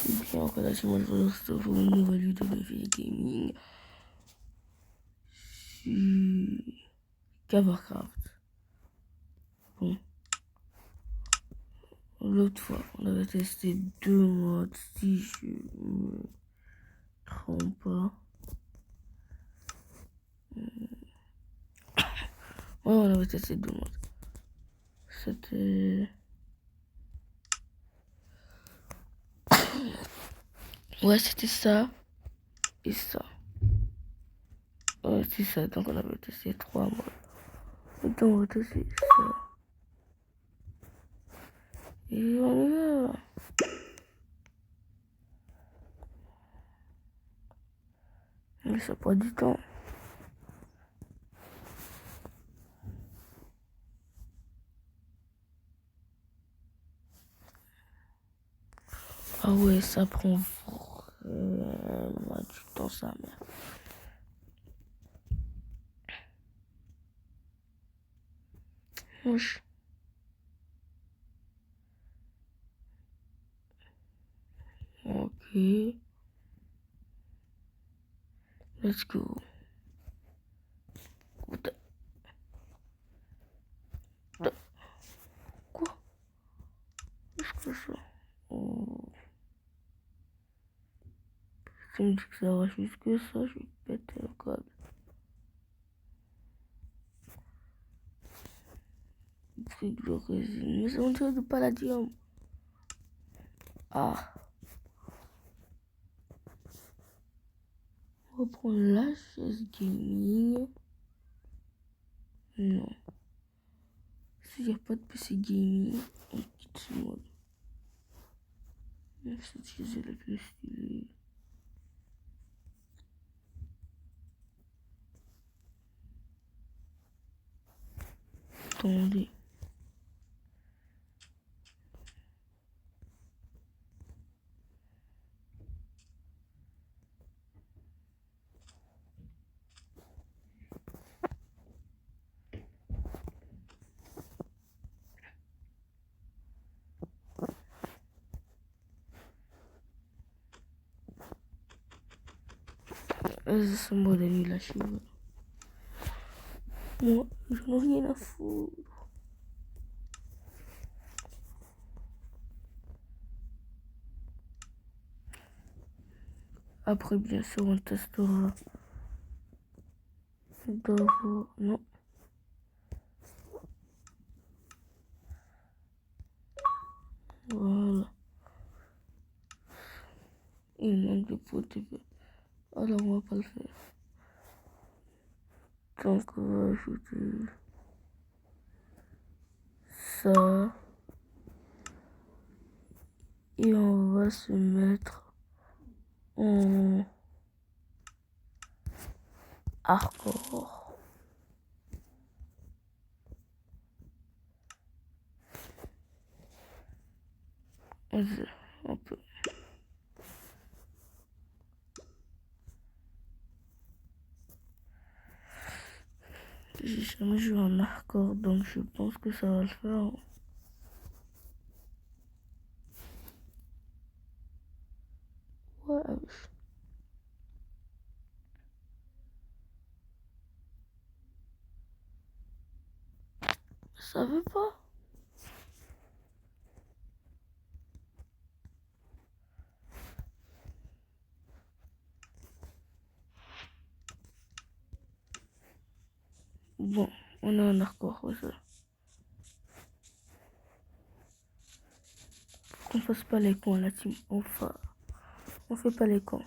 Eh bien, relativement de pour une nouvelle vidéo de vie gaming sur Warcraft. Bon, l'autre fois, on avait testé 2 modes, si je me trompe pas. Ouais, on avait testé 2 modes. C'était... Ouais, c'était ça et ça. Ouais, c'est ça, donc on avait testé 3 modes. Donc on va tester ça. Et on y va. Mais ça prend du temps. Ah ouais, ça prend vraiment du temps, ça, merde. Moche. Ok. Let's go. Quoi? Qu'est-ce que c'est? Oh. Ça me dit que ça va jusque ça, je vais péter le code. Truc de résine. Mais c'est un truc de palladium. Ah. On va prendre la chaise gaming. Non. S'il n'y a pas de PC gaming, on quitte ce mode. Même si c'est le plus stylé. Attendez. C'est ce mode nul à chier. Moi, j'en ai rien à foutre. Après, bien sûr, on testera d'abord. Non. Voilà. Il manque de protéger. Alors, on va pas le faire. Donc, on va ajouter ça. Et on va se mettre en hardcore. Un peu. J'ai jamais joué en hardcore, donc je pense que ça va le faire. Ouais. Ça veut pas. Bon, on est en hardcore, ouais, ça. On fasse pas les cons, la team. On fait pas les cons.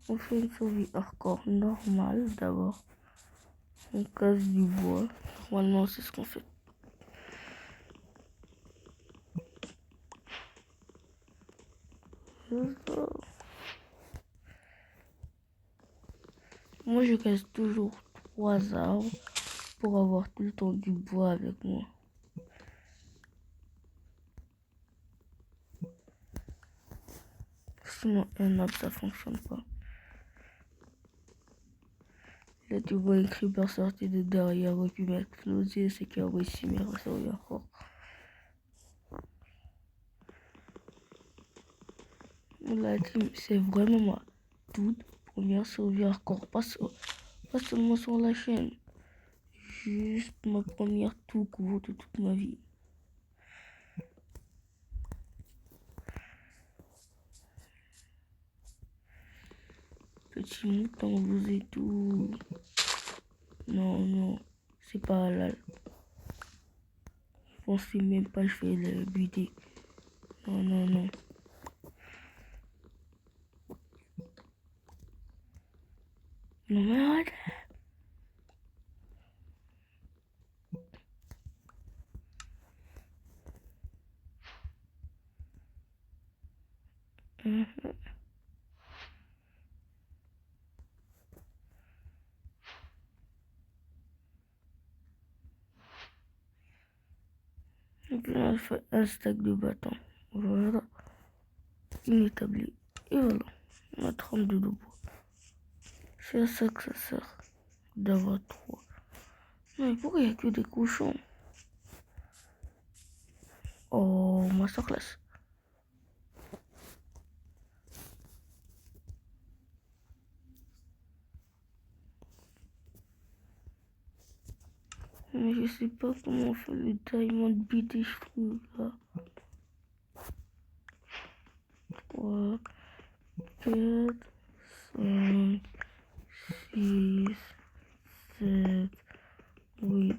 On fait une survie hardcore normale d'abord. On casse du bois. Normalement, c'est ce qu'on fait. Moi, je casse toujours 3 arbres pour avoir tout le temps du bois avec moi. Sinon, un arbre, ça fonctionne pas. Là, tu vois une creeper sortir de derrière et puis m'exploser, c'est qu'il y a aussi mes ressources encore. La team, c'est vraiment ma toute première sauvegarde, pas seulement sur la chaîne. Juste ma première tout court de toute ma vie. Petit mouton, vous et tout. Non, non, c'est pas halal. Je pensais même pas que je vais le buter. Non, non, non. Non, mais arrête. Et puis on a fait un stack de bâtons. Voilà. Inétabli. Et voilà. On a 32 de bois. C'est à ça que ça sert d'avoir 3. Mais pourquoi il n'y a que des cochons? Oh, masterclass. Mais je sais pas comment on fait le diamond beat des cheveux là. 3, 4, 5, 6, 7, 8.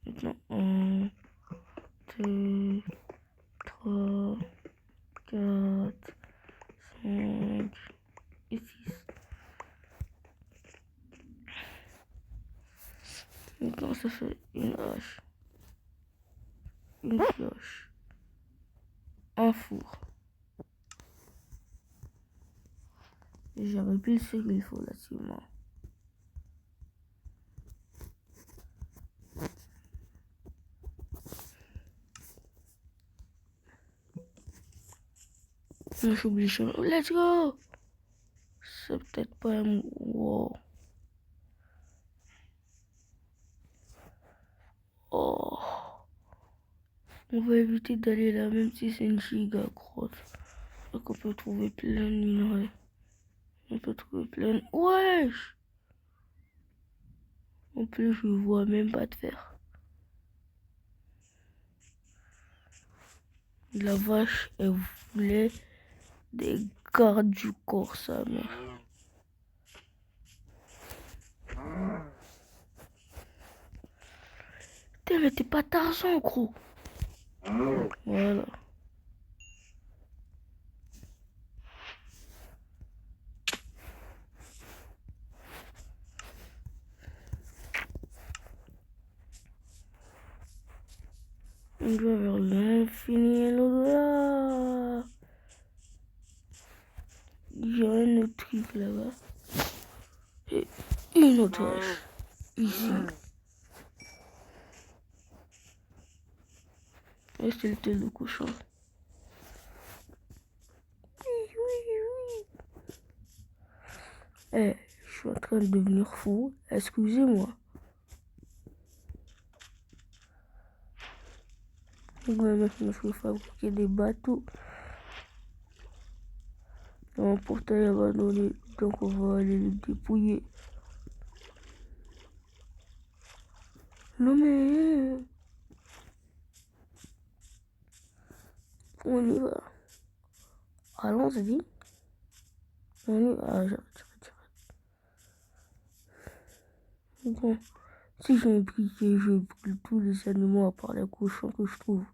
Maintenant 1, 2, 3, 4, 5 et 6. Maintenant ça fait une hache, une pioche, un four. J'aurais pu le faire, il faut là ciment. Je suis obligé. Let's go! C'est peut-être pas un... Wow. Oh. On va éviter d'aller là, même si c'est une giga grosse. Donc on peut trouver plein de minerais. On peut trouver plein de... Wesh! En plus, je vois même pas de fer. La vache, elle voulait des gardes du corps, sa mère. Putain, mais t'es pas Tarzan, gros. Voilà. On va vers l'infini et l'au-delà. Il y a un autre truc là-bas. Et une autre vache. Ici. Et c'était le cochon. Eh, je suis en train de devenir fou. Excusez-moi. Ouais, maintenant, je vais fabriquer des bateaux. Un portail abandonné. Donc, on va aller le dépouiller. Non, mais... On y va. Allons-y. On y va. Ah, j'arrête. Bon. Si j'ai un briquet, je brûle tous les animaux à part les cochons que je trouve.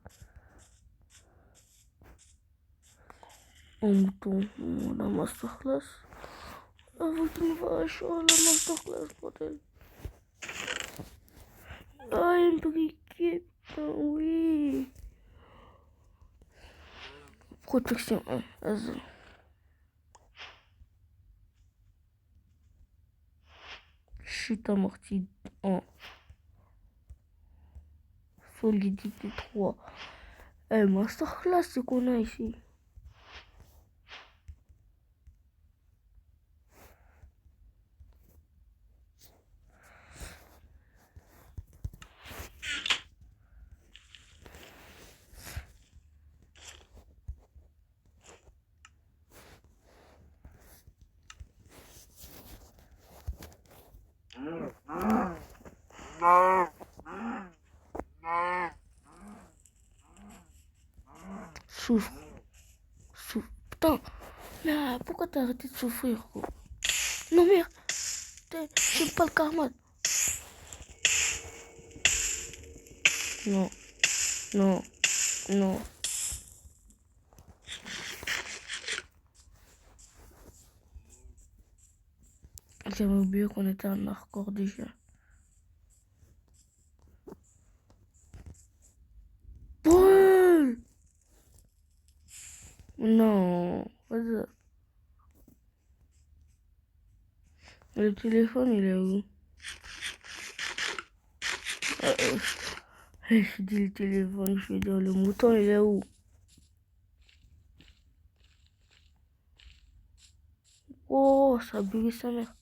Un mouton, la masterclass. Avec une vache, oh la masterclass, bordel. Ah, un briquet, putain, oui. Protection 1, vas-y. Chute amortie 1. Solidité 3. Eh, masterclass, ce qu'on a ici. Souffre. Souffre. Putain. Mais pourquoi t'as arrêté de souffrir, gros? Non, merde. J'aime pas le karma. Non. Non. Non. J'avais oublié qu'on était un hardcore déjà. Brûle! Non. Vas-y. Le téléphone, il est où? Je dis le téléphone, je veux dire le mouton, il est où? Oh, ça a bugué sa mère.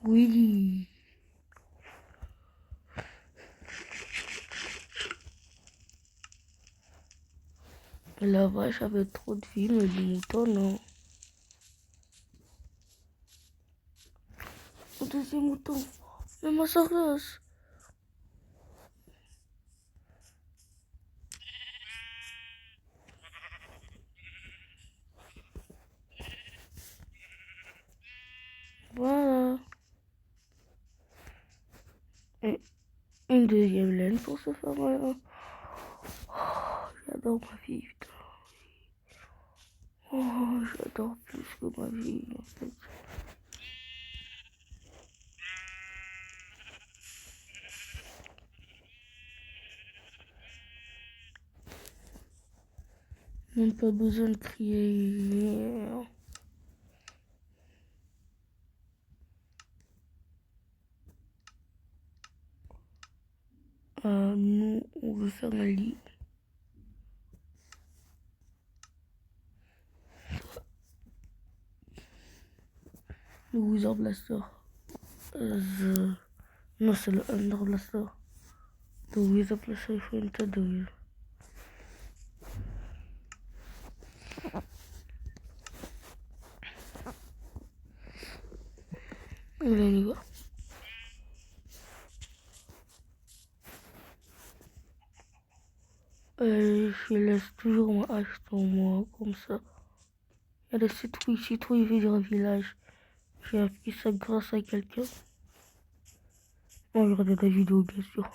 Oui. La vache avait trop de vie, mais le mouton, non. Le deuxième mouton. Mais ma sarlasse. Voilà. Et une deuxième laine pour se faire un. Oh, j'adore ma vie, putain. Oh, j'adore plus que ma vie, en fait. Même pas besoin de crier. Nous, on veut faire un lit. Le Wizard Blaster. Non, c'est le Under Blaster. Le Wizard Blaster, il faut une tête de Wizard. Allez, on y va. Je laisse toujours ma hache sur moi, comme ça. Il y a des citrouilles. Citrouilles veut dire village. J'ai appris ça grâce à quelqu'un. Moi, je regarde la vidéo, bien sûr.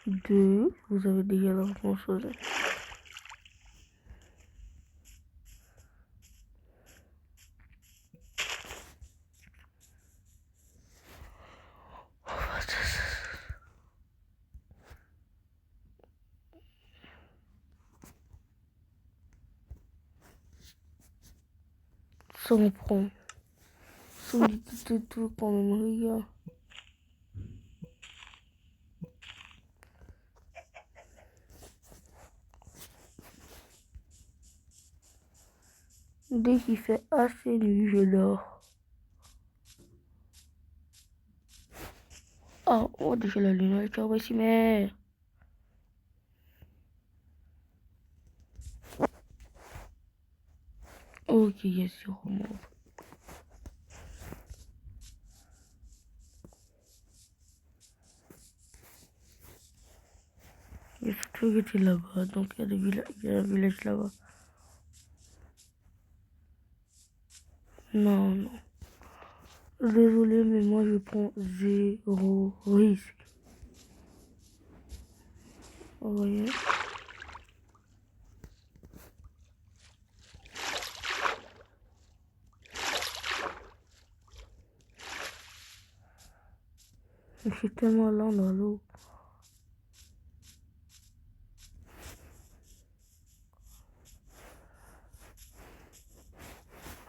2, vous avez déjà la réponse. Ça on prend. Ça on dit tout quand même, regarde. Dès qu'il fait assez nuit, je dors. Ah, oh, déjà la lune, elle est ici, mais... Ok, yes, je remonte. Il faut que j'étais là-bas, donc il y a un village là-bas. Non, non. Désolé, mais moi je prends 0 risque. Vous voyez? Je suis tellement lent dans l'eau.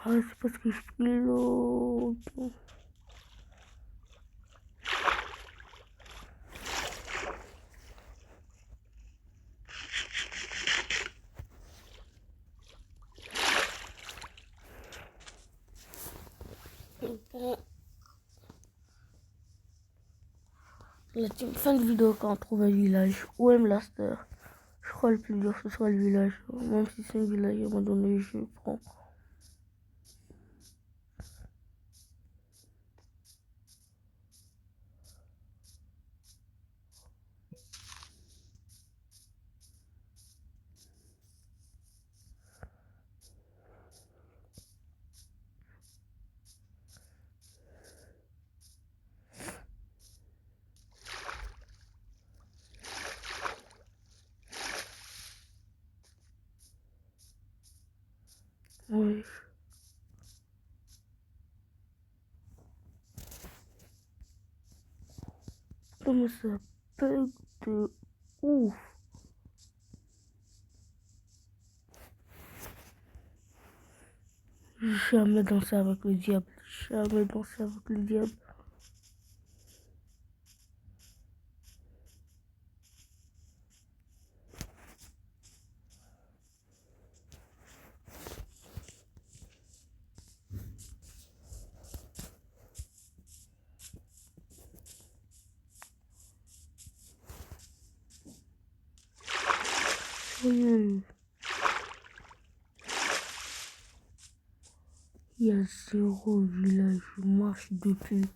Ah, c'est parce que je suis l'eau. La team fin de vidéo quand on trouve un village ou un blaster. Je crois le plus dur ce sera le village. Même si c'est un village à un moment donné, je prends. Oui. Comment ça bug de ouf. Jamais danser avec le diable. Jamais danser avec le diable. Il y a 0 village. Je marche depuis le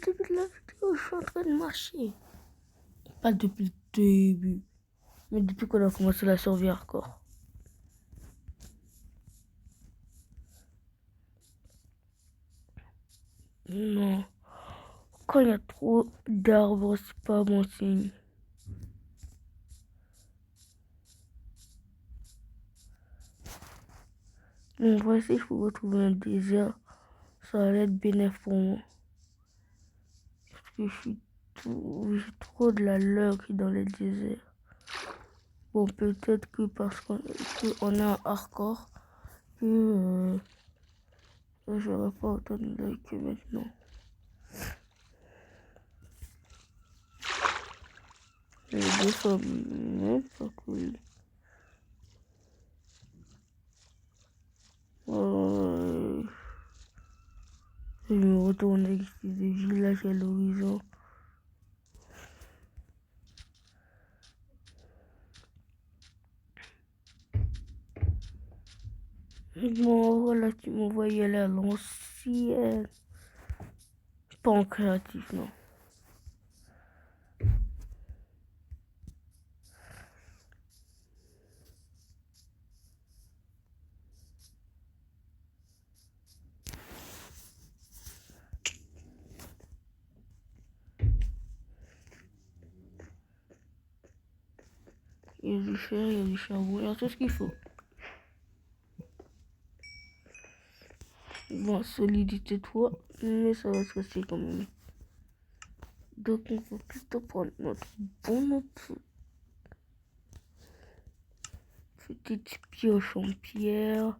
début de la vidéo. Je suis en train de marcher. Pas depuis le début. Mais depuis qu'on a commencé la survie hardcore. Non. Quand il y a trop d'arbres, c'est pas bon signe. Donc voici, je peux retrouver un désert. Ça va être bénéfique pour moi. Parce que j'ai trop de la luck dans les déserts. Bon, peut-être que parce qu'on est un hardcore, que j'aurais pas autant de luck que maintenant. Les deux sont même pas cool. Je me retourne avec des villages à l'horizon. Bon, voilà, tu m'envoies y aller à l'ancienne. Pas en créatif, non. Il y a du fer, il y a du charbon, il y a tout ce qu'il faut. Bon, solidité 3, mais ça va se rester quand même. Donc on va plutôt prendre notre petite pioche en pierre.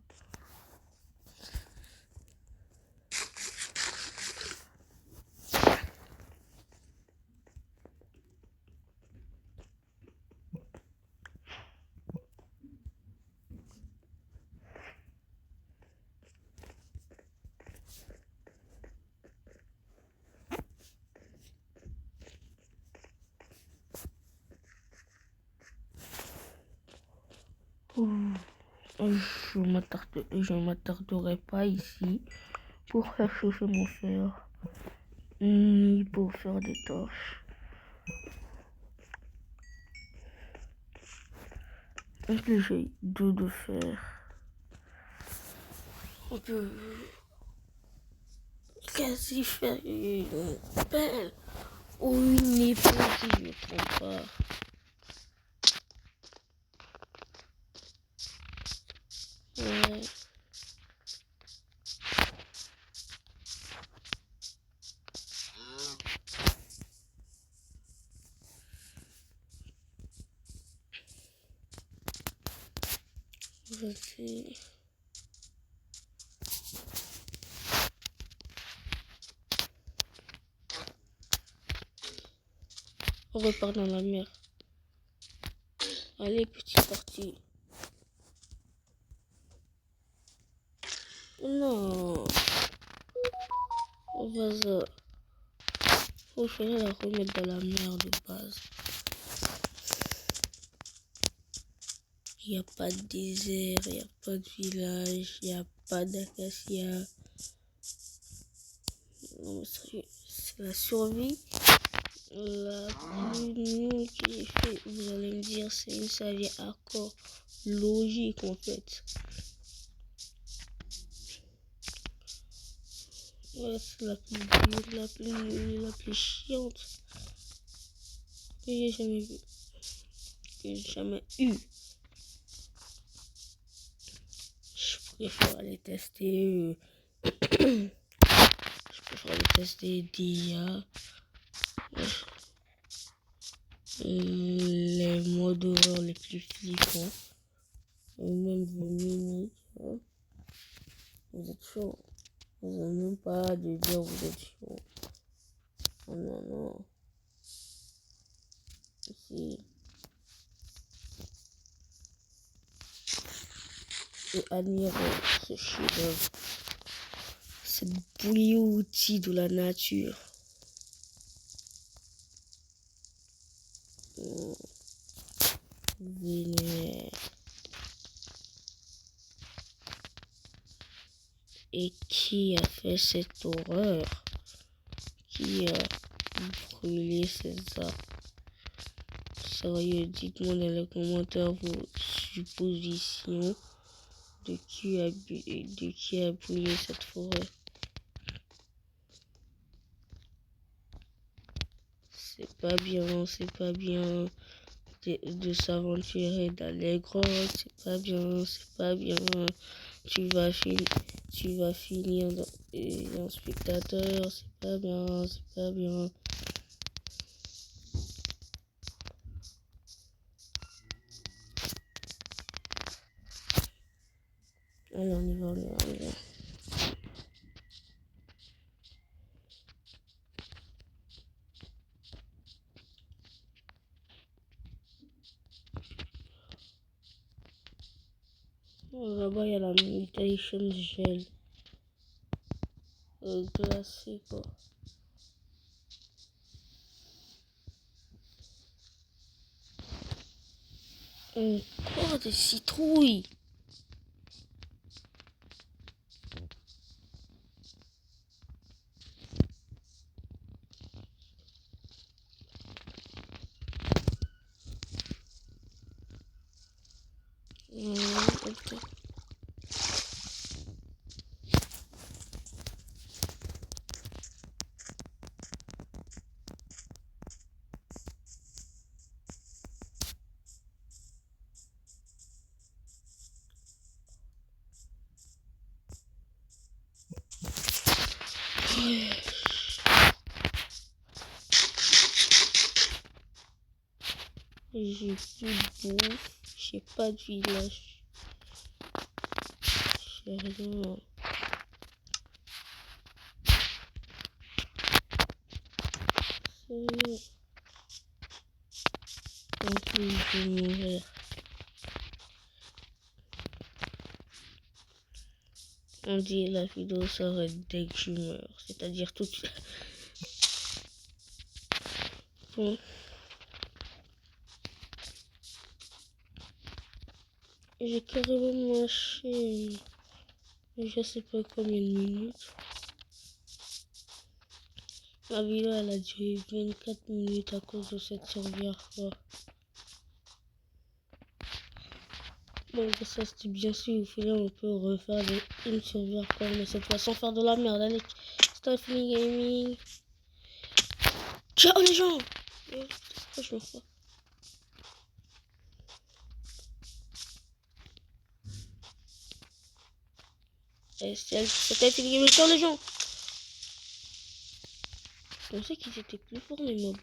Je ne m'attarderai pas ici pour faire chauffer mon fer, ni pour faire des torches. Donc j'ai deux de fer. On peut quasi faire une pelle ou une épée si je ne me trompe pas. Ouais. Vas-y. On repart dans la mer. Allez, petite partie. Non. Vas-y. il fallait la remettre dans la mer de base. Il n'y a pas de désert, il n'y a pas de village, il n'y a pas d'acacia. Non, mais sérieux, c'est la survie la plus nulle que j'ai fait. Vous allez me dire, c'est une survie hardcore. Logique en fait. Ouais, c'est la plus dure, la plus nulle, la plus chiante que j'ai jamais vue. Que j'ai jamais eu. Je préfère aller tester. Je préfère aller tester DIA. Les modes d'horreur les plus flippants. Et même vos mini. Vous êtes chaud. Vous n'avez même pas de dire vous êtes chaud. Oh non, non. Ici. Et admirer ce chef-d'œuvre. Cette beauté de la nature. Vénère. Et qui a fait cette horreur? Qui a brûlé ces arbres? Sérieux, dites-moi dans les commentaires vos suppositions de qui a brûlé cette forêt. C'est pas bien de s'aventurer dans les grottes, c'est pas bien. Tu vas finir dans spectateur, c'est pas bien. Allez, on y va. Là-bas, il y a la mutation gel. Glacé, quoi. Encore des citrouilles. Ok. J'ai plus de bouffe, j'ai pas de village, j'ai rien. Sérieux. En plus, je vais mourir. On dit la vidéo s'arrête dès que je meurs, c'est-à-dire tout de suite. Bon. J'ai carrément marché, je sais pas combien de minutes. La vidéo elle a duré 24 minutes à cause de cette survie hardcore. Bon, ça c'était bien sûr, au final on peut refaire une survie hardcore, mais cette fois sans faire de la merde. Allez, c'était fini gaming. Ciao les gens. Pourquoi je me fais c'était fini gaming. Ciao les gens. Je pensais qu'ils étaient plus forts les mobs.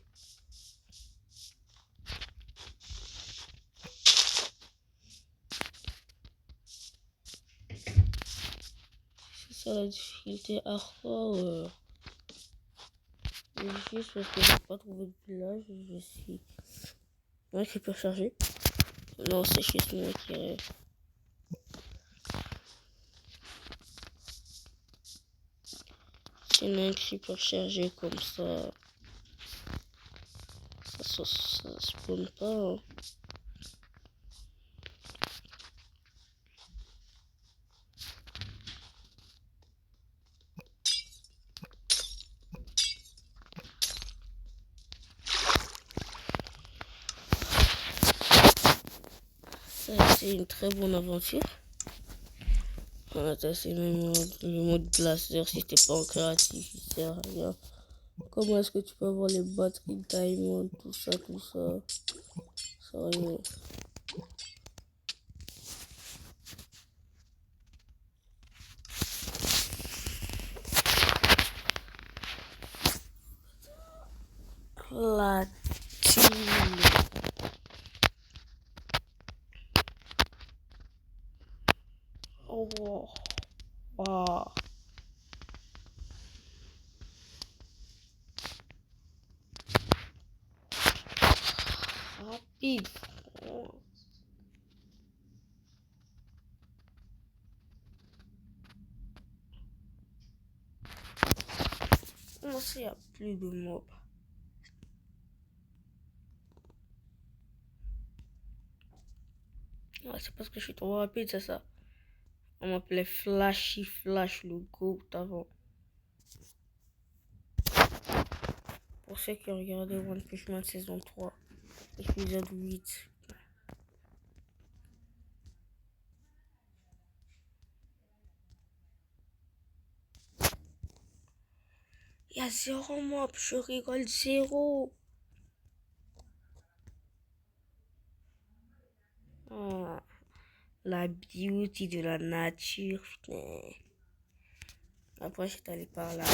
C'est ça la difficulté hardcore. Juste parce que j'ai pas trouvé de village, je suis. Ouais, je peux recharger. Non, c'est juste moi qui rêve. C'est même que je peux recharger comme ça. ça spawn pas. Hein. Ça, c'est une très bonne aventure. On a testé même le mode blaster si t'es pas en créatif, il sert à rien. Comment est-ce que tu peux avoir les batteries diamond, tout ça. Sérieux. Platine. Oh. Wow. Rapide. Comment ça, il n'y a plus de mobs? Ah, c'est parce que je suis trop rapide, c'est ça. On m'appelait Flashy Flash, le GOAT avant. Pour ceux qui ont regardé One Punch Man saison 3, épisode 8. Il y a 0 mob, je rigole, 0. Oh, la beauty de la nature, putain. Après, je suis allé par là.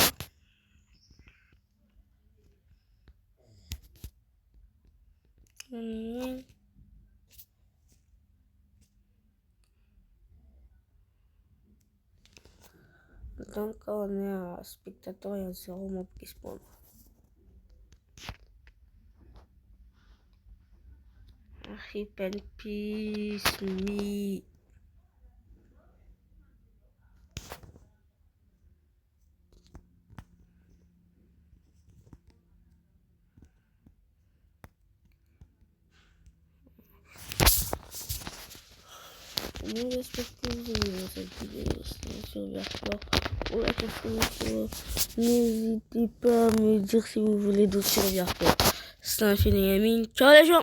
Donc, quand on est un spectateur, il y a 0 mob qui spawn. Rip and peace, me. Bon, j'espère que vous aimez cette vidéo. C'était sur Verport. Pour la question, n'hésitez pas à me dire si vous voulez d'autres sur Verport. C'est un film. Ciao les gens!